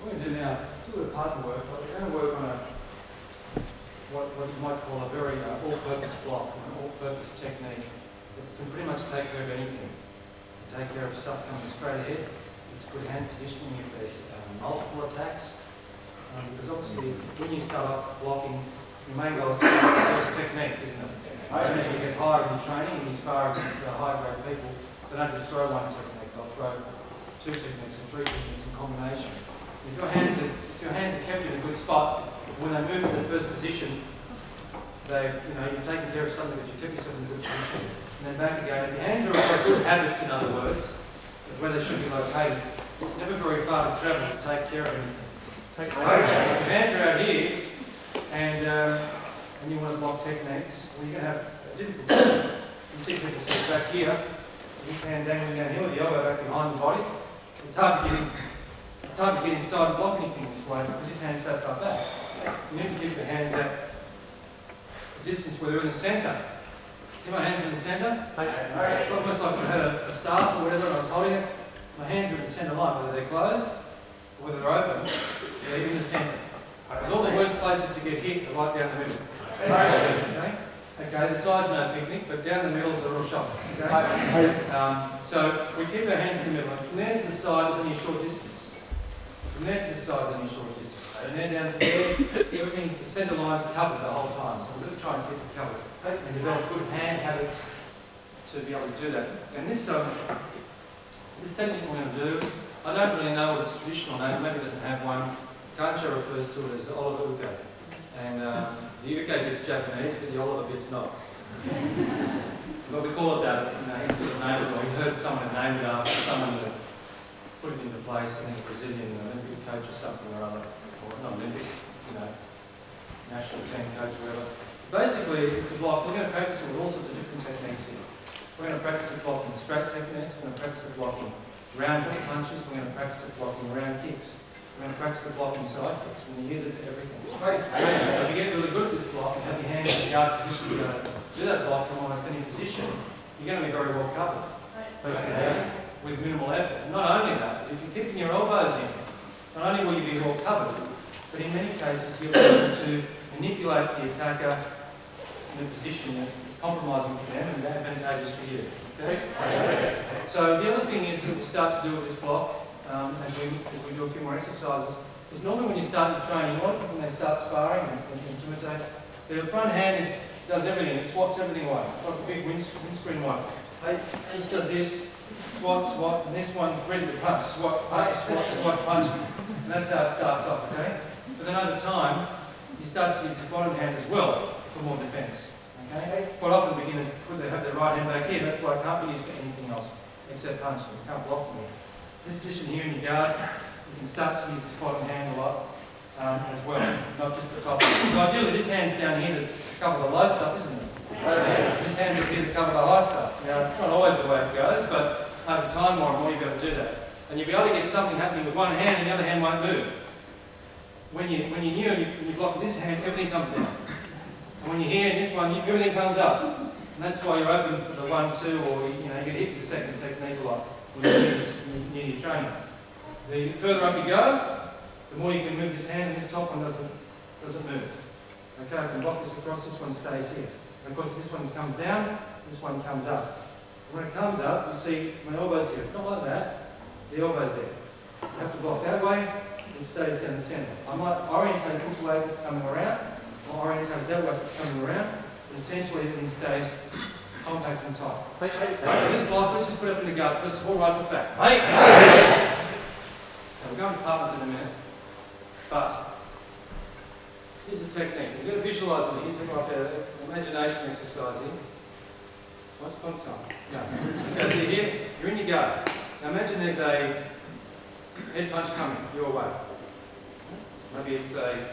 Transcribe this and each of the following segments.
What we're going to do now, let's do a bit of partner work. We're going to work on what you might call a very all-purpose block, an all-purpose technique that can pretty much take care of anything. Take care of stuff coming straight ahead. It's good hand positioning if there's multiple attacks. Because obviously, when you start off blocking, your main goal is to have the first technique, isn't it? And as you get higher in training and you spar against high-grade people, they don't just throw one technique, they'll throw two techniques and three techniques in combination. If your hands are kept in a good spot, when they move to the first position, you've taken care of something that you've kept yourself in a good position. And then back again. If your hands are got good habits, in other words, of where they should be located, it's never very far to travel to take care of anything. If your hands are out here, and you want to block techniques, well, you're going to have a difficulty. You see people sit back here, this hand dangling down here with the elbow back behind the body. It's hard to get inside and block anything this way because this hand's so far back. You need to keep your hands at a distance where they're in the centre. See my hands are in the centre? It's almost like I had a staff or whatever and I was holding it. My hands are in the centre line, whether they're closed or whether they're open, they're in the centre. Because all the worst places to get hit are right down the middle. Okay, the side's no picnic, but down the middle is a real shock. Okay? So we keep our hands in the middle. From there to the side is only a short distance. From there to the side is only a short distance. And then down to there, everything, the centre line's covered the whole time. So we're going to try and keep it covered. And develop good hand habits to be able to do that. And this technique we're going to do, I don't really know what its traditional name, maybe it doesn't have one. Rancho refers to it as Oliver Uke. And the Uke bit's Japanese, but the Oliver bit's not. But we call it that, he sort of named it, or he heard someone name it after someone that put it into place, I think a Brazilian Olympic coach or something or other, or not Olympic, national team coach or whatever. Basically, it's a block. We're going to practice it with all sorts of different techniques here. We're going to practice it blocking straight techniques, we're going to practice it blocking round hook punches, we're going to practice it blocking round kicks. We're going to practice the blocking side kicks. We're going to use it for everything. So if you get really good at this block and have your hands in the guard position, you're going to do that block from almost any position, you're going to be very well covered. With minimal effort. And not only that, if you're keeping your elbows in, not only will you be well covered, but in many cases you'll be able to manipulate the attacker in a position that is compromising for them and advantageous for you. Okay? So the other thing is that we'll start to do with this block, as we do a few more exercises, is normally when you start your training, when they start sparring and imitate, the front hand does everything, it swats everything away. It's like a big windscreen wiper. It just does this, swat, swat, and this one's ready to punch, swat, punch, swat, punch. And that's how it starts off, okay? But then over time, you start to use this bottom hand as well for more defence. Okay? Quite often beginners have their right hand back here, that's why it can't be used for anything else except punching. You can't block them. This position here in your guard, you can start to use this bottom hand a lot as well, not just the top. So ideally this hand's down here to cover the low stuff, isn't it? This hand's up here to cover the high stuff. Now, it's not always the way it goes, but over time more and more you've got to do that. And you'll be able to get something happening with one hand and the other hand won't move. When you're new and you block this hand, everything comes down. And when you're here in this one, everything comes up. And that's why you're open for the 1, 2, or you get hit with the second technique a lot when you're near your training. The further up you go, the more you can move this hand, and this top one doesn't move. Okay, I can block this across, this one stays here. And of course this one comes down, this one comes up. When it comes up, you see my elbow's here. It's not like that. The elbow's there. You have to block that way, it stays down the centre. I might orientate this way if it's coming around, or orientate that way if it's coming around, but essentially everything stays compact and tight. Right, so this block, let's just put it up in the guard. First of all, right foot back. Now we're going to partners in a minute, but here's a technique. You've got to visualise it. Here's like an imagination exercise here. What's fun time? No. Okay, so here, you're in your guard. Now imagine there's a head punch coming your way. Maybe it's a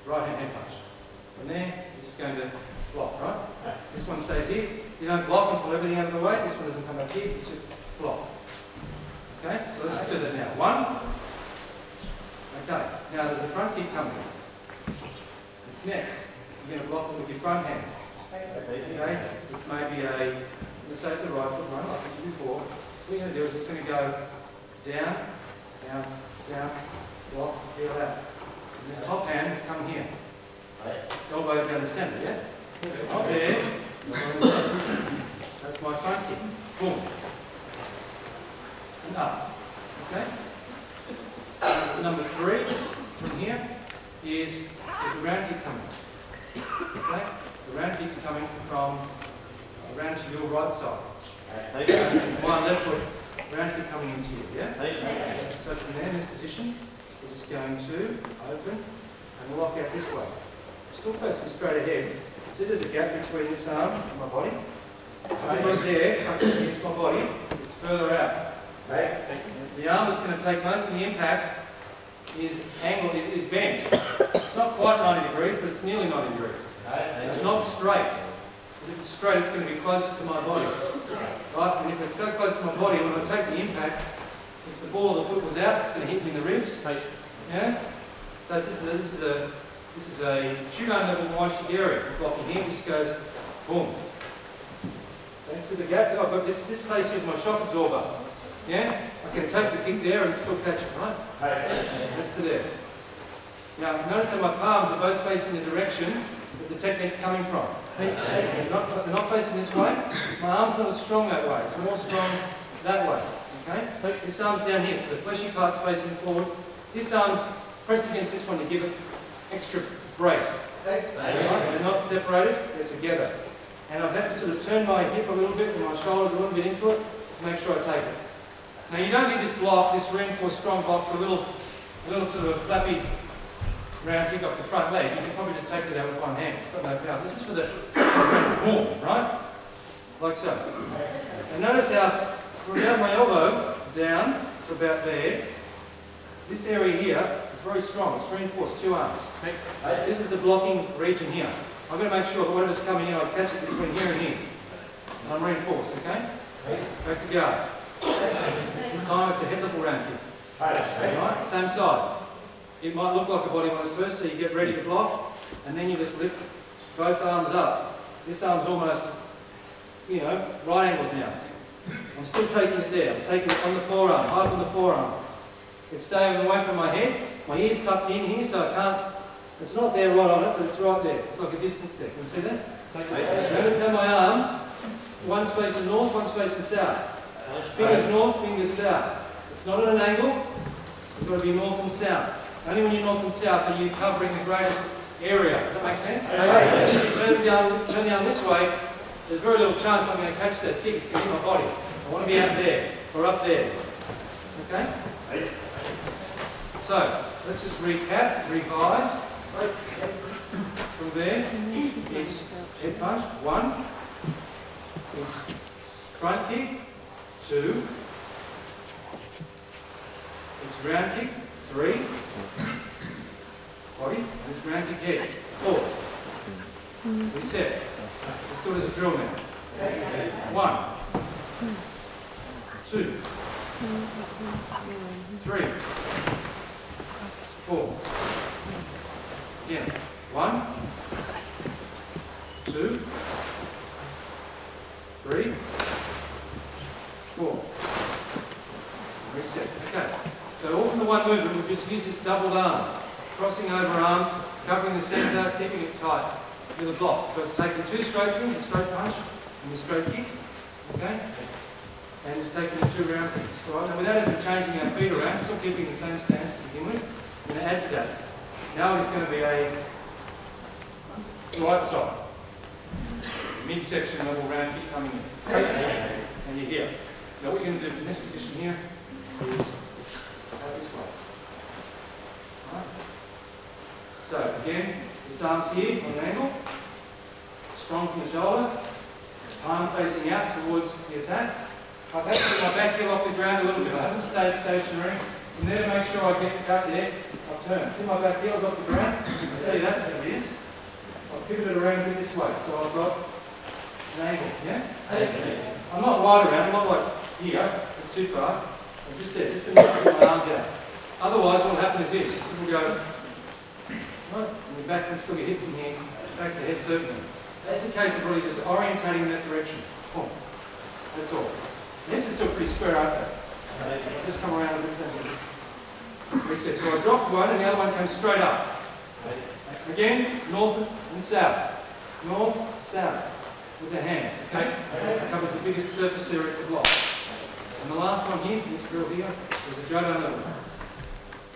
right hand head punch. From there, you're just going to block, right? This one stays here. You don't block and pull everything out of the way. This one doesn't come up here, you just block. Okay, so let's just do that now. 1. Okay, now there's a front kick coming. It's next. You're going to block it with your front hand. Okay, it's maybe let's say it's a right foot run like I did before. What you're going to do is it's going to go down, down, down, block, way down the centre, yeah? Not there, not in the centre. That's my front kick. Boom. And up. Okay? Number 3 from here is the round kick coming. Okay? The round kick's coming from round to your right side. So it's my left foot, round kick coming into you, yeah? So from there, in this position, we're just going to open and lock out this way. Still facing straight ahead. See there's a gap between this arm and my body. I've got it there, coming against my body, it's further out. The arm that's going to take most of the impact is angled, is bent. It's not quite 90 degrees, but it's nearly 90 degrees. It's not straight. Because if it's straight, it's going to be closer to my body. Right? And if it's so close to my body, when I take the impact, if the ball of the foot was out, it's going to hit me in the ribs. Yeah? So this is a shoe-gun level waishigiri. Blocking here, just goes boom. Okay, see the gap? I've got this place is my shock absorber. Yeah? I can take the kick there and still catch it, right? That's to there. Now, notice how my palms are both facing the direction that the technique's coming from. They're not facing this way. My arm's not as strong that way. It's more strong that way. Okay? So this arm's down here, so the fleshy part's facing forward. This arm's pressed against this one to give it extra brace. Right? They're not separated, they're together. And I've had to sort of turn my hip a little bit and my shoulders a little bit into it to make sure I take it. Now you don't need this block, this reinforced strong block for a little sort of flappy round kick up the front leg. You can probably just take it out with one hand. It's got no power. This is for the boom, right? Like so. And notice how from about my elbow down to about there, this area here is very strong. It's reinforced, 2 arms. This is the blocking region here. I'm going to make sure that whatever's coming in, I catch it between here and here. And I'm reinforced, okay? Back to guard. This time it's a head level round kick. Right? Same side. It might look like a body one at first, so you get ready to block, and then you just lift both arms up. This arm's almost, you know, right angles now. I'm still taking it there. I'm taking it on the forearm, hard on the forearm. It's staying away from my head. My ear's tucked in here, so I can't. It's not there right on it, but it's right there. It's like a distance there. Can you see that? Notice how my arms, one's facing north, one's facing south. Fingers north, fingers south. It's not at an angle. You've got to be north and south. Only when you're north and south are you covering the greatest area. Does that make sense? So if you turn the arm this way, there's very little chance I'm going to catch that kick. It's going to hit my body. I want to be out there or up there. Okay? So, let's just recap, revise. From there, it's head punch, 1. It's front kick, 2. It's round kick, 3. Body, and it's round kick head, 4. Reset. Let's do it as a drill now. 1, 2, 3, 4. Again. 1, 2, 3, 4. Reset. Okay. So all from the one movement, we'll just use this doubled arm. Crossing over arms, covering the centre, keeping it tight with a block. So it's taking 2 straight kicks, a straight punch and a straight kick. Okay? And it's taking 2 round kicks. Right? Now without even changing our feet around, still keeping the same stance to begin with, I'm going to add to that. Now it's going to be a right side, midsection level round kick coming in. And you're here. Now what you're going to do from this position here is out this way. Right. So again, this arm's here on an angle, strong from the shoulder, arm facing out towards the attack. I've had to get my back heel off the ground a little bit. I haven't stayed stationary. From there to make sure I get back there, I'll turn. See my back heel's off the ground? You can see that, there it is. I'll pivot it around a bit this way, so I've got an angle, yeah? I'm not wide around, I'm not like here, it's too far. I'm just there, just to get my arms out. Otherwise, what will happen is this. It will go, right, and your back can still get hit from here, back to head circling. That's a case of really just orientating in that direction. Boom. That's all. The hips are still pretty square, aren't they? Just come around a bit. Reset. So I dropped one and the other one came straight up. Again, north and south. North, south, with the hands, okay? That covers the biggest surface area to block. And the last one here, this drill here, is a Jodo level.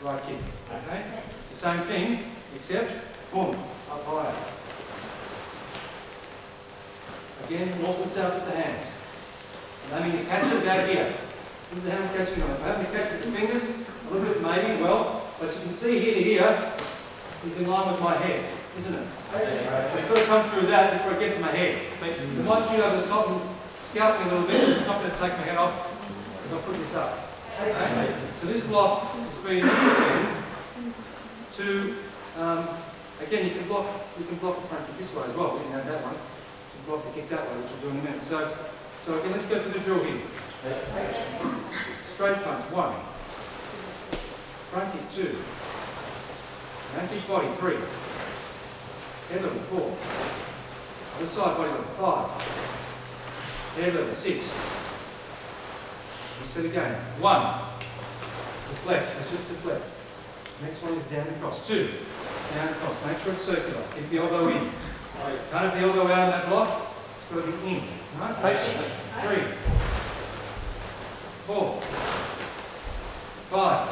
Right kick, okay? It's the same thing, except, boom, up higher. Again, north and south with the hands. And I mean, you catch it about here. This is how I'm catching on it. I happen to catch with the fingers, a little bit maybe, well, but you can see here to here is in line with my head, isn't it? I've got to come through that before I get to my head. It might shoot over the top and scalp me a little bit, but it's not going to take my head off because I'll put this up. Okay? So this block is being used to, again, you can block the front kick this way as well. We didn't have that one. You can block the kick that way, which we'll do in a minute. So again, let's go through the drill here. Straight punch, 1. Front kick, 2. Rancho body, 3. Head level, 4. Other side body level, 5. Head level, 6. Reset again. 1. Deflect, so just deflect. Next one is down and across. 2. Down and across. Make sure it's circular. Keep the elbow in. Can't have the elbow out of that block. It's got to be in. Right? 3. 4. 5.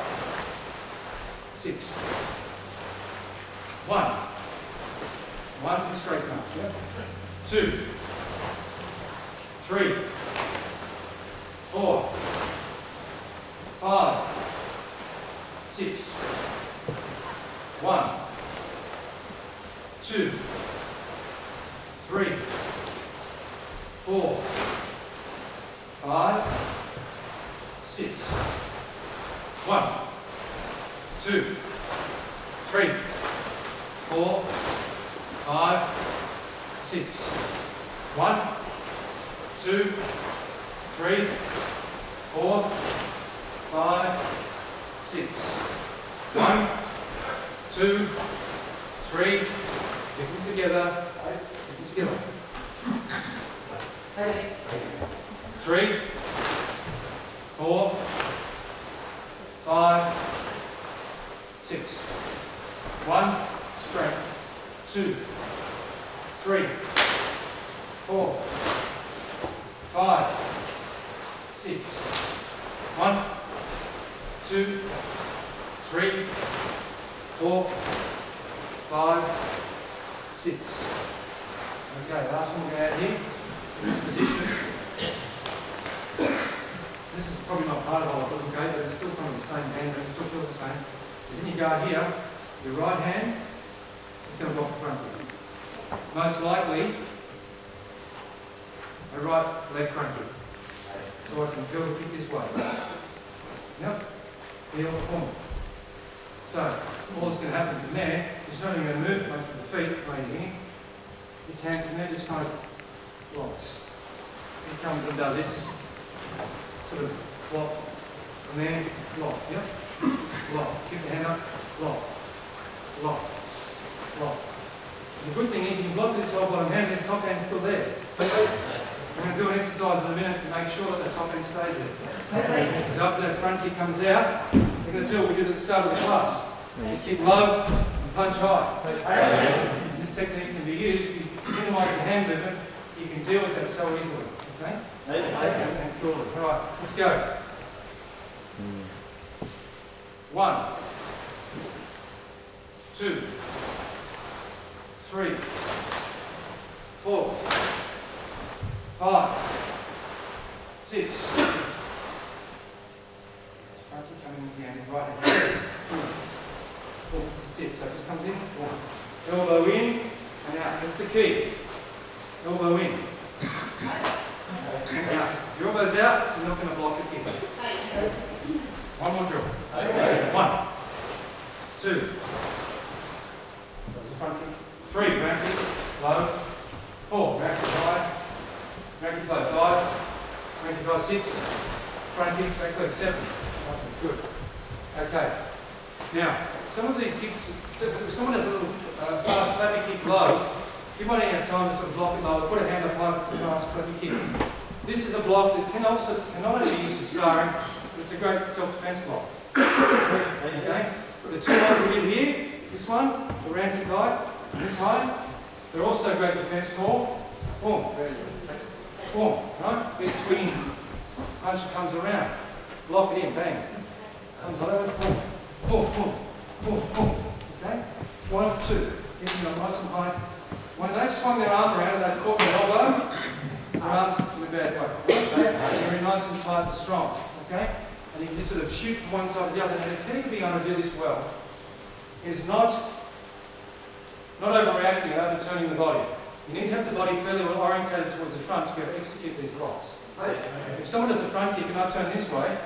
6. 1. 1 to the straight punch. 2. 3. 4. 5. 6. 1. 2. 3. 4. 5. 6. 1. 2. 3. 4. 5. 6. 1. 2. 3. 4. 5. 6. 1. 2. 3. Get them together. Get them together. 3. 4. 5. 6. 1. Straight. 2. 3. 4. 5. 6. 1. 2. 3. 4. 5. 6. Okay, last one we're going to add here. In this position. This is probably not part of the whole okay, but it's still kind of the same hand, but it still feels the same. Is in your guard here, your right hand is going to block the front kick. Most likely, a right leg front kick. So I can feel the kick this way. Yep, feel the form. So, all that's going to happen from there is not even going to move much with the feet right here. This hand from there just kind of blocks. It comes and does its sort of block, and then block, yep? Block. Keep the hand up, block, block, block. And the good thing is you can block this whole bottom hand, this top hand's still there. We're going to do an exercise in a minute to make sure that the top end stays there. Because after that front kick comes out, we're going to do what we did at the start of the class. Just kick low and punch high. This technique can be used if you minimise the hand movement, you can deal with that so easily. Okay? And cool. Alright, let's go. 1. 2. 3. 4. 5. 6. Front kick coming in again, right hand. That's it, so it just comes in. Elbow in and out. That's the key. Elbow in. And out. If your elbow's out, you're not going to block the kick. One more drill. 1. 2. That's the front kick. 3. Round kick. Low. 4. Round kick high. Round kick low. 5. Round kick high. 6. Front kick. Back leg. 7. Good. Okay. Now, some of these kicks, if someone has a little fast flappy kick low, you might even have time to sort of block it low, put a hand up low for the fast flappy kick. This is a block that can not only be used for sparring, but it's a great self-defense block. Okay? The two lines we did here, this This one, the round kick height, this height, they're also great defence for boom. Boom, right? Big swinging punch that comes around. Lock it in, bang. Comes all over, boom, boom, boom, boom, boom. Okay? 1, 2. Getting up nice and high. When they've swung their arm around and they've caught their elbow, their arm's in a bad way. Okay? Very nice and tight and strong. Okay? And you can just sort of shoot from one side to the other. And the key to being able to do this well is not overreacting and overturning the body. You need to have the body fairly well orientated towards the front to be able to execute these blocks. If someone does a front kick and I turn this way,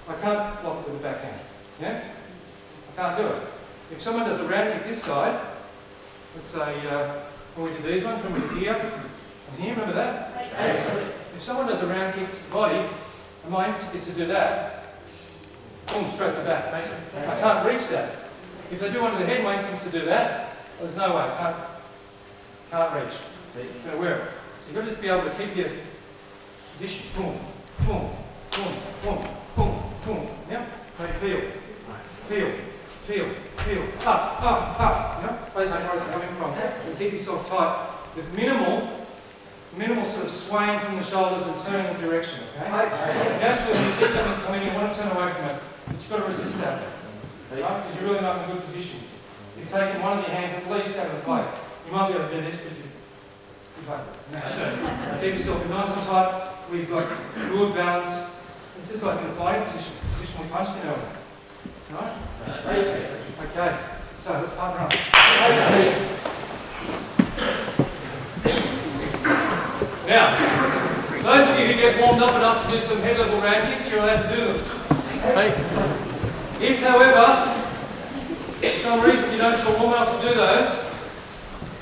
I can't block it with the backhand. Yeah? I can't do it. If someone does a round kick this side, let's say when we did these ones, remember the gear and here, remember that? If someone does a round kick to the body, and my instinct is to do that, boom, straight to the back. I can't reach that. If they do one to the head, my instinct is to do that. Well, there's no way. I can't reach. You've got to wear it. So you've got to just be able to keep your position. Boom, boom, boom, boom, boom, boom. Yep. Peel, peel, peel, peel. Up. Yep. Basically where it's coming from. And keep yourself tight with minimal sort of swaying from the shoulders and turning the direction. Okay. Naturally, when you see something coming, you want to turn away from it, but you've got to resist that. Right? Because you're really not in a good position. You've taken one of your hands at least out of the plate. You might be able to do this, but you won't. So keep yourself nice and tight. We've got good balance. It's just like in a fighting position we punched in earlier. Right? Okay. So let's partner up. Now, those of you who get warmed up enough to do some head level round kicks, you're allowed to do them. If, however, for some reason you don't feel warm enough to do those,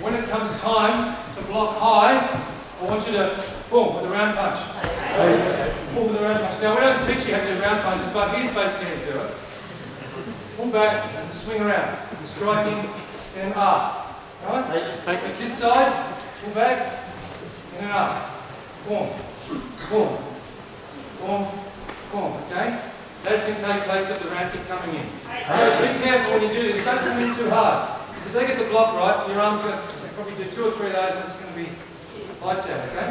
when it comes time to block high, I want you to boom with a round punch. Boom with a round punch. Now we don't teach you how to do round punches, but here's basically how to do it. Pull back and swing around. You're striking and up. Right? It's this side, pull back and up. Boom, boom, boom, boom. Okay? That can take place at the round kick coming in. Be careful when you do this, don't come in too hard. Because if they get the block right, your arm's going to probably do 2 or 3 of those and it's going to be lights out, okay?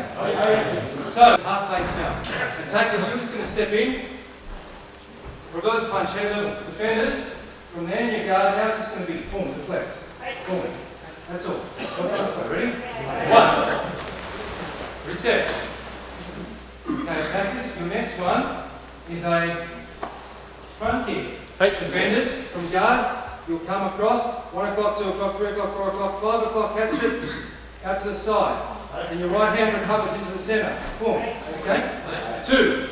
So, half base now. Attackers, you're just going to step in, reverse punch, head level. Defenders, from there in your guard, now it's just going to be boom, deflect. Boom. That's all. Ready? 1. Reset. Okay, attackers, your next one is a front kick. Defenders, from guard, you'll come across, 1 o'clock, 2 o'clock, 3 o'clock, 4 o'clock, 5 o'clock, catch it, out to the side. And your right hand recovers into the centre. Boom. Okay? 2.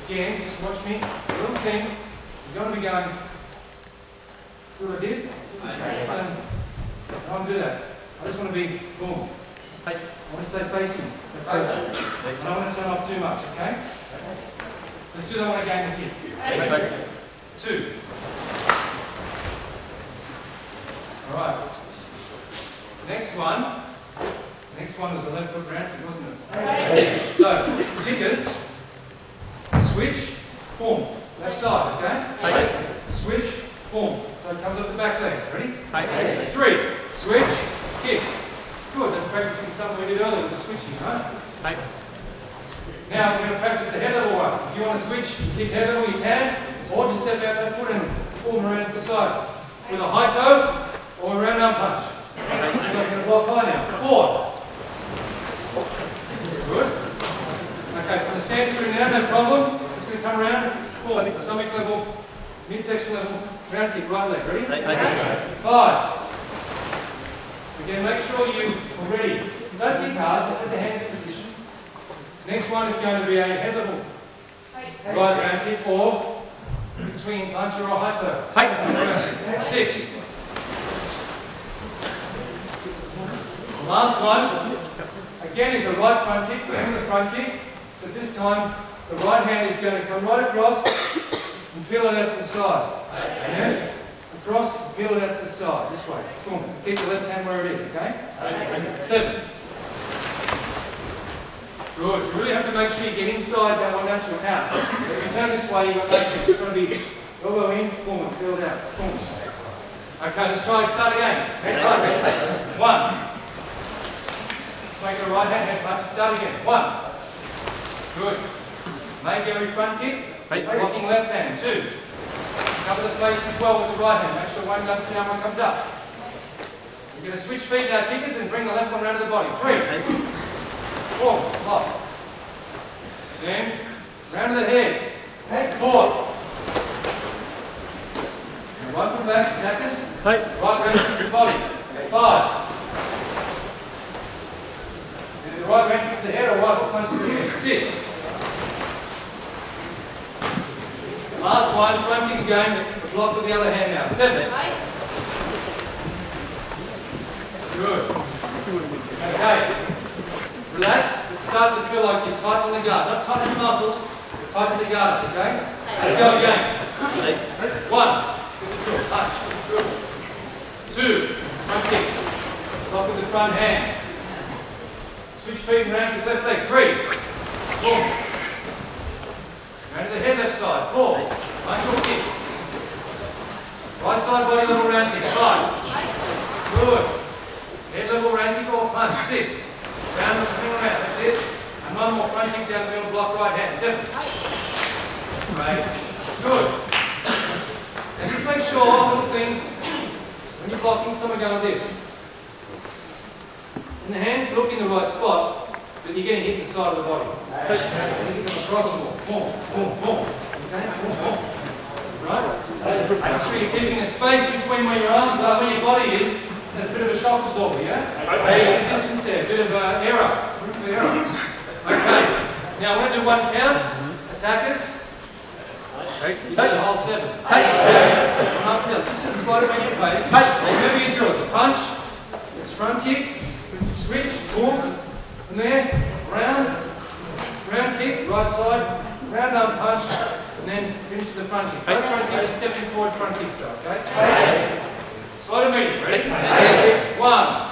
Again, just watch me. It's a little thing. You're going to be going, see what I did? I don't do that. I just want to be boom. I want to stay facing the person. I don't want to turn off too much, okay? Let's do that one again with you. 2. Alright. Next one was a left foot round kick, wasn't it? So, kickers, switch, boom. Left side, okay? Switch, boom. So it comes up the back leg. Ready? 3. Switch, kick. Good, that's practicing something we did earlier with the switching, right? Now we're going to practice the head level one. If you want to switch, kick head level, you can. Or just step out that foot and pull them around to the side. With a high toe or a round arm punch. So I'm going to block high now. 4. Good. Okay, from the stance you're in now, no problem. Just going to come around. 4. Stomach level, midsection level, round kick, right leg. Ready? 5. Again, make sure you are ready. Don't kick hard, just have the hands in position. Next one is going to be a head level right round kick or big swinging punch or a high toe. 6. The last one, again, is a right front kick. Remember the front kick? But this time, the right hand is going to come right across and peel it out to the side. Amen? Across, and peel it out to the side, this way. Boom. Keep the left hand where it is, okay? 7. Good. You really have to make sure you get inside that one natural out. If you turn this way, you've got no chance. It's got to be Elbow in, boom, and feel it out. Boom. Okay, let's try and start again. Head punch. 1. Let's make a right hand head punch. Start again. 1. Good. Make every front kick. Blocking left hand. 2. Cover the face as well with the right hand. Make sure one comes down, one comes up. You're going to switch feet now, kickers, and bring the left one around to the body. 3. 4. Lock. Then, round to the head. 4. One from back, attackers. Right round to the body. 5. And the right round to the head or right hook punch to the head. 6. Last one, front kick again, but block with the other hand now. 7. Good. Okay. Relax, but start to feel like you're tight on the guard. Not tight on the muscles, but tight on the guard, okay? Let's go again. 1. Punch. 2. Front kick. Block with the front hand. Switch feet and round to the left leg. 3. 4. Round to the head left side. 4. Punch or kick. Right side body level round kick. 5. Good. Head level round kick or punch. 6. Round and swing around. That's it. And one more front kick down the middle, block right hand. 7. Great. Good. And just make sure, little thing, when you're blocking, someone go like this. And the hands look in the right spot, but you're getting hit in the side of the body. You can come across them more. Okay? More. Right? Make sure you're keeping a space between where your arms are, where your body is. There's a bit of a shock absorber, yeah? Distance there, a bit of error. Okay. Now we're going to do 1 count. Attackers. Take the whole 7. Uphill. Just slide it on your pace. Remember your drill. It's punch. It's front kick. Switch. Boom. From there. Round. Round kick. Right side. Round arm punch. And then finish with the front kick. Both front kicks are stepping forward front kicks though. Okay? Slow to medium. Ready? 1. 5.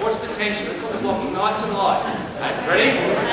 Watch the tension. Let's hold the blocking nice and light. Okay, ready?